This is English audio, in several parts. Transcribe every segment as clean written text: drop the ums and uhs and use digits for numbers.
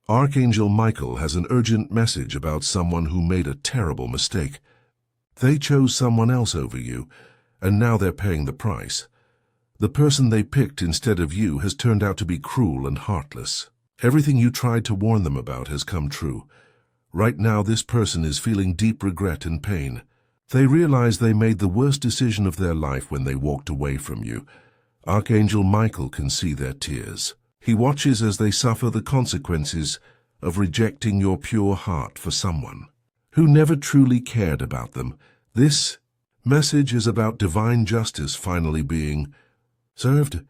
Archangel Michael has an urgent message about someone who made a terrible mistake. They chose someone else over you, and now they're paying the price. The person they picked instead of you has turned out to be cruel and heartless. Everything you tried to warn them about has come true. Right now, this person is feeling deep regret and pain. They realize they made the worst decision of their life when they walked away from you. Archangel Michael can see their tears. He watches as they suffer the consequences of rejecting your pure heart for someone who never truly cared about them. This message is about divine justice finally being served.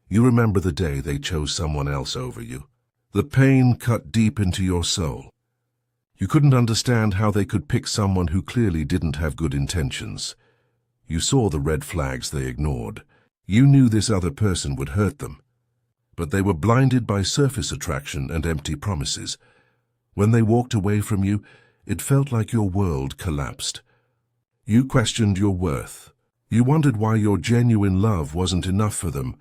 You remember the day they chose someone else over you. The pain cut deep into your soul. You couldn't understand how they could pick someone who clearly didn't have good intentions. You saw the red flags they ignored. You knew this other person would hurt them. But they were blinded by surface attraction and empty promises. When they walked away from you, it felt like your world collapsed. You questioned your worth. You wondered why your genuine love wasn't enough for them.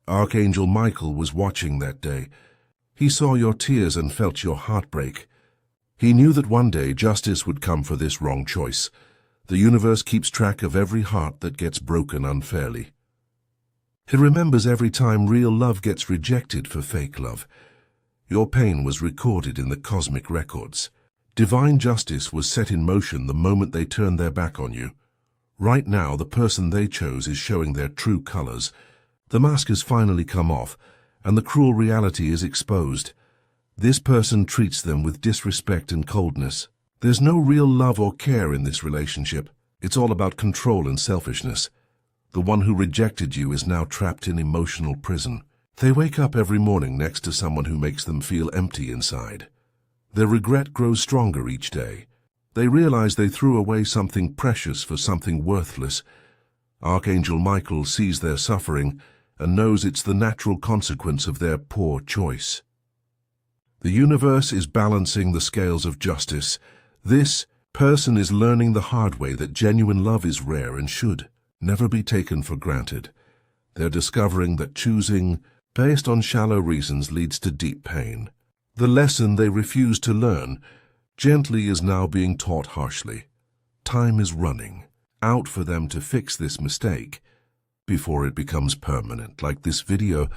Archangel Michael was watching that day. He saw your tears and felt your heartbreak. He knew that one day justice would come for this wrong choice. The universe keeps track of every heart that gets broken unfairly. It remembers every time real love gets rejected for fake love. Your pain was recorded in the cosmic records. Divine justice was set in motion the moment they turned their back on you. Right now, the person they chose is showing their true colors. The mask has finally come off, and the cruel reality is exposed. This person treats them with disrespect and coldness. There's no real love or care in this relationship. It's all about control and selfishness. The one who rejected you is now trapped in emotional prison. They wake up every morning next to someone who makes them feel empty inside. Their regret grows stronger each day. They realize they threw away something precious for something worthless. Archangel Michael sees their suffering and knows it's the natural consequence of their poor choice. The universe is balancing the scales of justice. This person is learning the hard way that genuine love is rare and should never be taken for granted. They're discovering that choosing based on shallow reasons leads to deep pain. The lesson they refuse to learn gently is now being taught harshly. Time is running out for them to fix this mistake before it becomes permanent, like this video.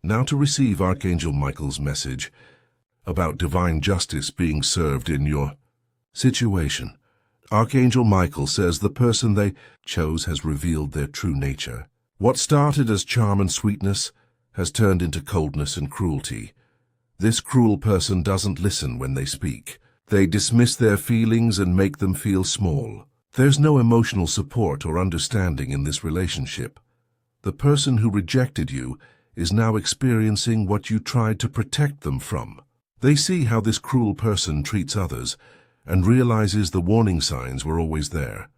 Now to receive Archangel Michael's message about divine justice being served in your situation. Archangel Michael says the person they chose has revealed their true nature. What started as charm and sweetness has turned into coldness and cruelty. This cruel person doesn't listen when they speak. They dismiss their feelings and make them feel small. There's no emotional support or understanding in this relationship. The person who rejected you is now experiencing what you tried to protect them from. They see how this cruel person treats others and realizes the warning signs were always there.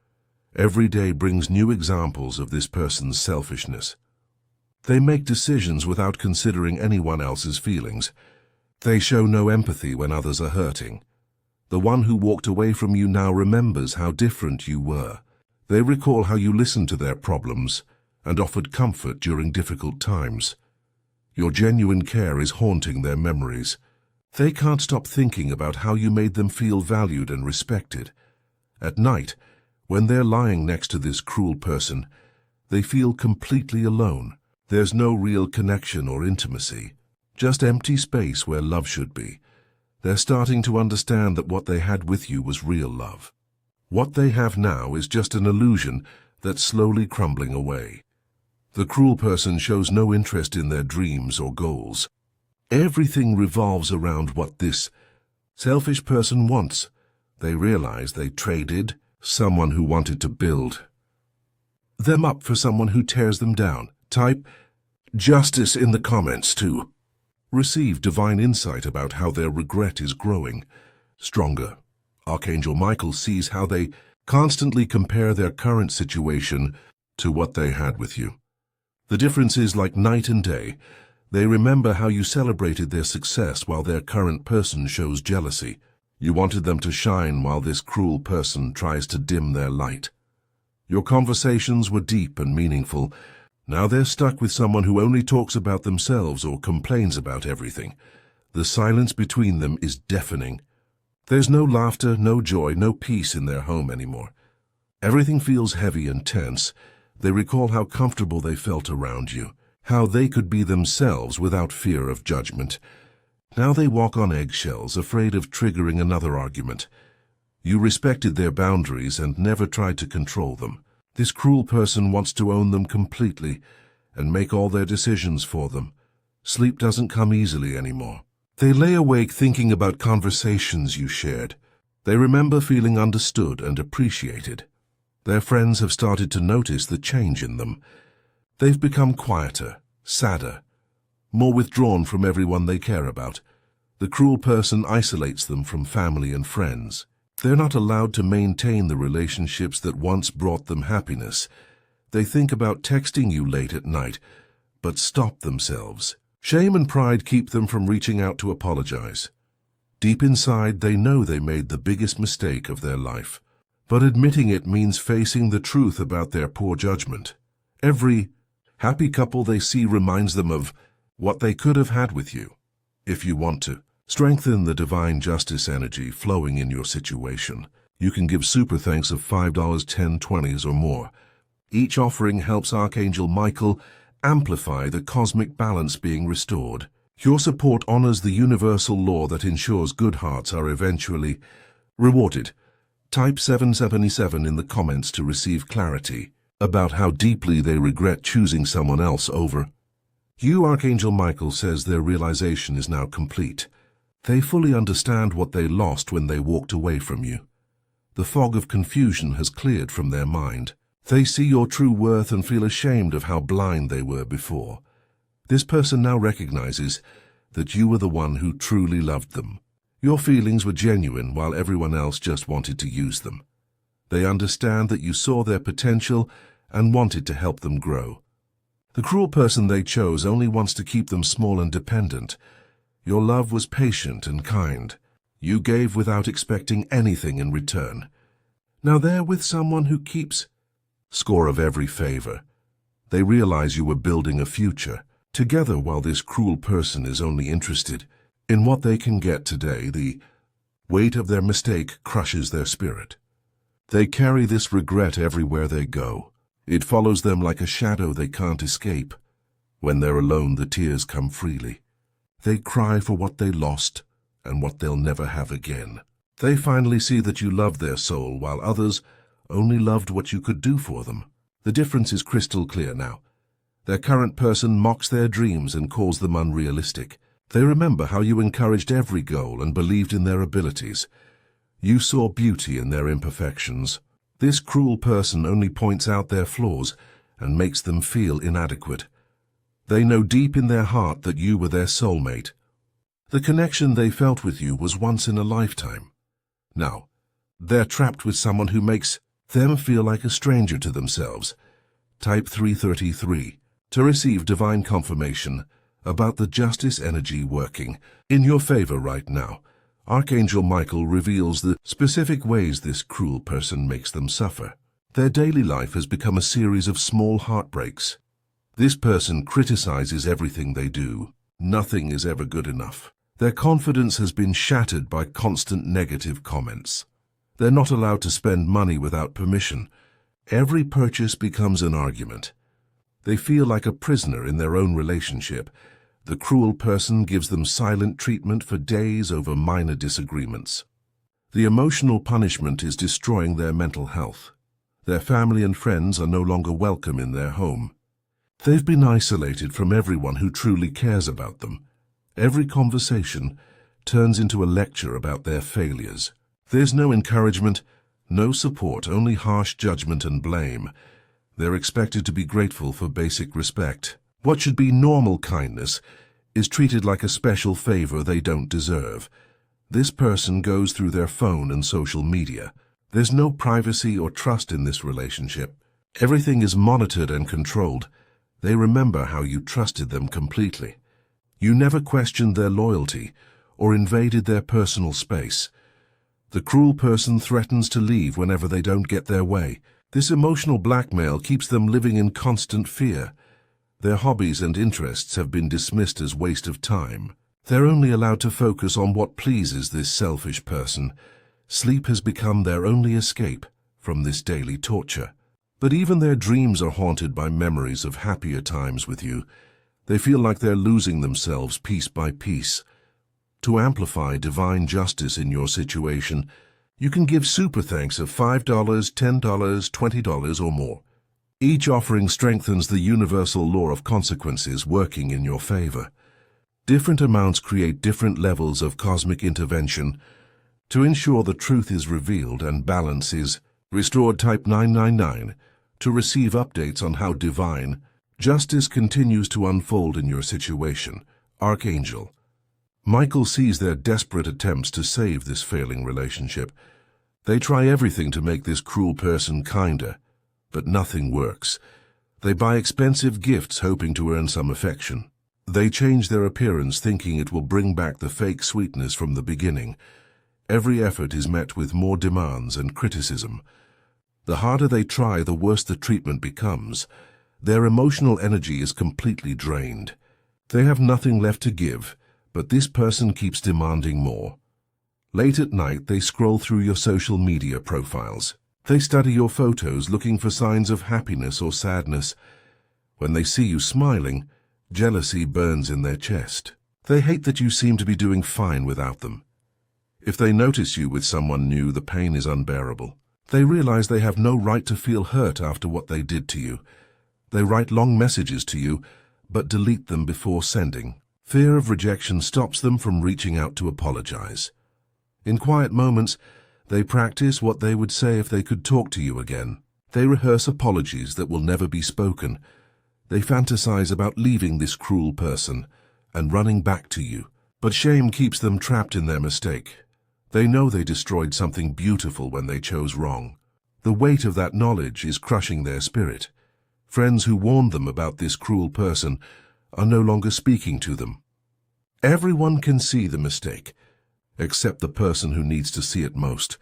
Every day brings new examples of this person's selfishness. They make decisions without considering anyone else's feelings. They show no empathy when others are hurting. The one who walked away from you now remembers how different you were. They recall how you listened to their problems and offered comfort during difficult times. Your genuine care is haunting their memories. They can't stop thinking about how you made them feel valued and respected. At night, when they're lying next to this cruel person, they feel completely alone. There's no real connection or intimacy, just empty space where love should be. They're starting to understand that what they had with you was real love. What they have now is just an illusion that's slowly crumbling away. The cruel person shows no interest in their dreams or goals. Everything revolves around what this selfish person wants. They realize they traded someone who wanted to build them up for someone who tears them down. Type justice in the comments to receive divine insight about how their regret is growing stronger. Archangel Michael sees how they constantly compare their current situation to what they had with you. The difference is like night and day. They remember how you celebrated their success while their current person shows jealousy. You wanted them to shine while this cruel person tries to dim their light. Your conversations were deep and meaningful. Now they're stuck with someone who only talks about themselves or complains about everything. The silence between them is deafening. There's no laughter, no joy, no peace in their home anymore. Everything feels heavy and tense. They recall how comfortable they felt around you, how they could be themselves without fear of judgment. Now they walk on eggshells, afraid of triggering another argument. You respected their boundaries and never tried to control them. This cruel person wants to own them completely and make all their decisions for them. Sleep doesn't come easily anymore. They lay awake thinking about conversations you shared. They remember feeling understood and appreciated. Their friends have started to notice the change in them. They've become quieter, sadder, more withdrawn from everyone they care about. The cruel person isolates them from family and friends. They're not allowed to maintain the relationships that once brought them happiness. They think about texting you late at night, but stop themselves. Shame and pride keep them from reaching out to apologize. Deep inside, they know they made the biggest mistake of their life. But admitting it means facing the truth about their poor judgment. Every happy couple they see reminds them of what they could have had with you. If you want to strengthen the divine justice energy flowing in your situation, you can give super thanks of $5, $10, $20 or more. Each offering helps Archangel Michael amplify the cosmic balance being restored. Your support honors the universal law that ensures good hearts are eventually rewarded. Type 777 in the comments to receive clarity about how deeply they regret choosing someone else over you. Archangel Michael says their realization is now complete. They fully understand what they lost when they walked away from you. The fog of confusion has cleared from their mind. They see your true worth and feel ashamed of how blind they were before. This person now recognizes that you were the one who truly loved them. Your feelings were genuine while everyone else just wanted to use them. They understand that you saw their potential and wanted to help them grow. The cruel person they chose only wants to keep them small and dependent. Your love was patient and kind. You gave without expecting anything in return. Now they're with someone who keeps score of every favor. They realize you were building a future together while this cruel person is only interested in what they can get today. The weight of their mistake crushes their spirit. They carry this regret everywhere they go. It follows them like a shadow they can't escape. When they're alone, the tears come freely. They cry for what they lost and what they'll never have again. They finally see that you loved their soul while others only loved what you could do for them. The difference is crystal clear now. Their current person mocks their dreams and calls them unrealistic. They remember how you encouraged every goal and believed in their abilities. You saw beauty in their imperfections. This cruel person only points out their flaws and makes them feel inadequate. They know deep in their heart that you were their soulmate. The connection they felt with you was once in a lifetime. Now, they're trapped with someone who makes them feel like a stranger to themselves. Type 333 to receive divine confirmation about the justice energy working in your favor right now. Archangel Michael reveals the specific ways this cruel person makes them suffer. Their daily life has become a series of small heartbreaks. This person criticizes everything they do. Nothing is ever good enough. Their confidence has been shattered by constant negative comments. They're not allowed to spend money without permission. Every purchase becomes an argument. They feel like a prisoner in their own relationship. The cruel person gives them silent treatment for days over minor disagreements. The emotional punishment is destroying their mental health. Their family and friends are no longer welcome in their home. They've been isolated from everyone who truly cares about them. Every conversation turns into a lecture about their failures. There's no encouragement, no support, only harsh judgment and blame. They're expected to be grateful for basic respect. What should be normal kindness is treated like a special favor they don't deserve. This person goes through their phone and social media. There's no privacy or trust in this relationship. Everything is monitored and controlled. They remember how you trusted them completely. You never questioned their loyalty or invaded their personal space. The cruel person threatens to leave whenever they don't get their way. This emotional blackmail keeps them living in constant fear. Their hobbies and interests have been dismissed as waste of time. They're only allowed to focus on what pleases this selfish person. Sleep has become their only escape from this daily torture. But even their dreams are haunted by memories of happier times with you. They feel like they're losing themselves piece by piece. To amplify divine justice in your situation, you can give super thanks of $5, $10, $20 or more. Each offering strengthens the universal law of consequences working in your favor. Different amounts create different levels of cosmic intervention to ensure the truth is revealed and balance is restored. Type 999 to receive updates on how divine justice continues to unfold in your situation. Archangel Michael sees their desperate attempts to save this failing relationship. They try everything to make this cruel person kinder, but nothing works. They buy expensive gifts hoping to earn some affection. They change their appearance thinking it will bring back the fake sweetness from the beginning. Every effort is met with more demands and criticism. The harder they try, the worse the treatment becomes. Their emotional energy is completely drained. They have nothing left to give, but this person keeps demanding more. Late at night, they scroll through your social media profiles. They study your photos looking for signs of happiness or sadness. When they see you smiling, jealousy burns in their chest. They hate that you seem to be doing fine without them. If they notice you with someone new, the pain is unbearable. They realize they have no right to feel hurt after what they did to you. They write long messages to you, but delete them before sending. Fear of rejection stops them from reaching out to apologize. In quiet moments, they practice what they would say if they could talk to you again. They rehearse apologies that will never be spoken. They fantasize about leaving this cruel person and running back to you. But shame keeps them trapped in their mistake. They know they destroyed something beautiful when they chose wrong. The weight of that knowledge is crushing their spirit. Friends who warned them about this cruel person are no longer speaking to them. Everyone can see the mistake, except the person who needs to see it most.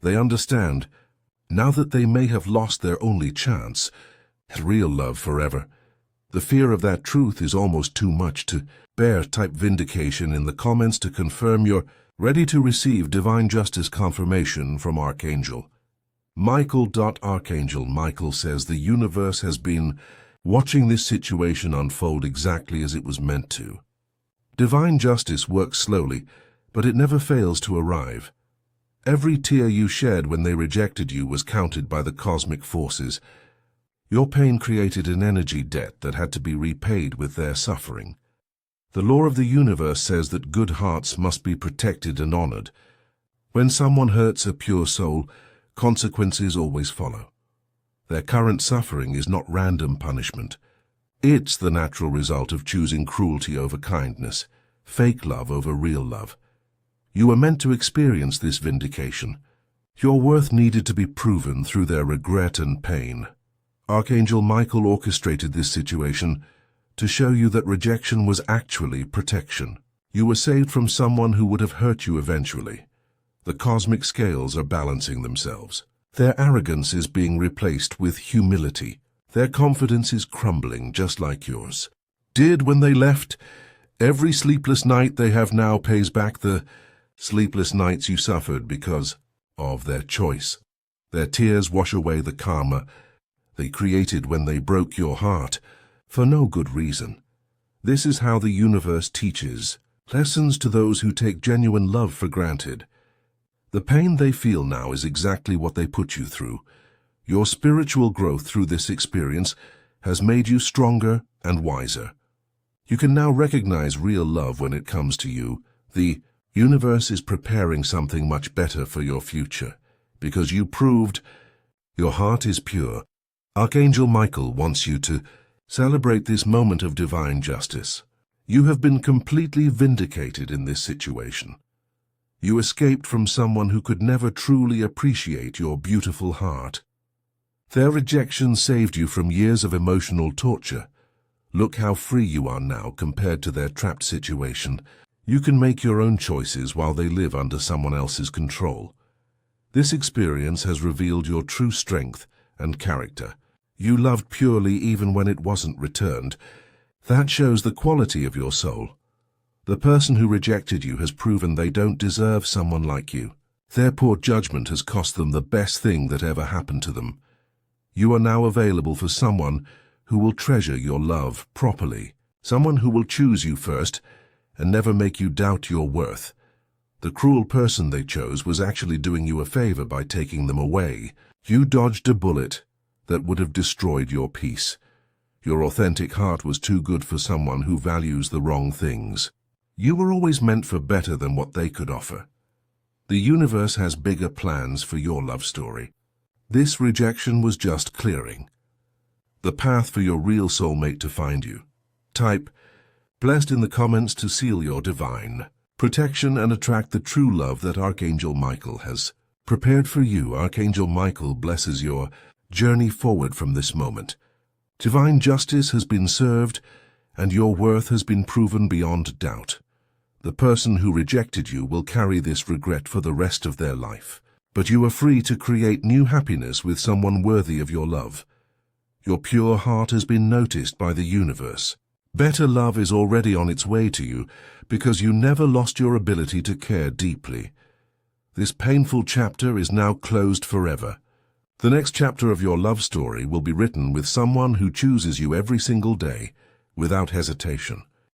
They understand, now that they may have lost their only chance at real love forever. The fear of that truth is almost too much to bear. Type vindication in the comments to confirm you're ready to receive divine justice confirmation from Archangel Michael. Archangel Michael says the universe has been watching this situation unfold exactly as it was meant to. Divine justice works slowly, but it never fails to arrive. Every tear you shed when they rejected you was counted by the cosmic forces. Your pain created an energy debt that had to be repaid with their suffering. The law of the universe says that good hearts must be protected and honored. When someone hurts a pure soul, consequences always follow. Their current suffering is not random punishment. It's the natural result of choosing cruelty over kindness, fake love over real love. You were meant to experience this vindication. Your worth needed to be proven through their regret and pain. Archangel Michael orchestrated this situation to show you that rejection was actually protection. You were saved from someone who would have hurt you eventually. The cosmic scales are balancing themselves. Their arrogance is being replaced with humility. Their confidence is crumbling just like yours did when they left. Every sleepless night they have now pays back the sleepless nights you suffered because of their choice. Their tears wash away the karma they created when they broke your heart for no good reason. This is how the universe teaches lessons to those who take genuine love for granted. The pain they feel now is exactly what they put you through. Your spiritual growth through this experience has made you stronger and wiser. You can now recognize real love when it comes to you. The universe is preparing something much better for your future because you proved your heart is pure. Archangel Michael wants you to celebrate this moment of divine justice. You have been completely vindicated in this situation. You escaped from someone who could never truly appreciate your beautiful heart. Their rejection saved you from years of emotional torture. Look how free you are now compared to their trapped situation. You can make your own choices while they live under someone else's control. This experience has revealed your true strength and character. You loved purely even when it wasn't returned. That shows the quality of your soul. The person who rejected you has proven they don't deserve someone like you. Their poor judgment has cost them the best thing that ever happened to them. You are now available for someone who will treasure your love properly, someone who will choose you first and never make you doubt your worth. The cruel person they chose was actually doing you a favor by taking them away. You dodged a bullet that would have destroyed your peace. Your authentic heart was too good for someone who values the wrong things. You were always meant for better than what they could offer. The universe has bigger plans for your love story. This rejection was just clearing the path for your real soulmate to find you. Type "blessed" in the comments to seal your divine protection and attract the true love that Archangel Michael has prepared for you. Archangel Michael blesses your journey forward from this moment. Divine justice has been served and your worth has been proven beyond doubt. The person who rejected you will carry this regret for the rest of their life. But you are free to create new happiness with someone worthy of your love. Your pure heart has been noticed by the universe. Better love is already on its way to you because you never lost your ability to care deeply. This painful chapter is now closed forever. The next chapter of your love story will be written with someone who chooses you every single day without hesitation.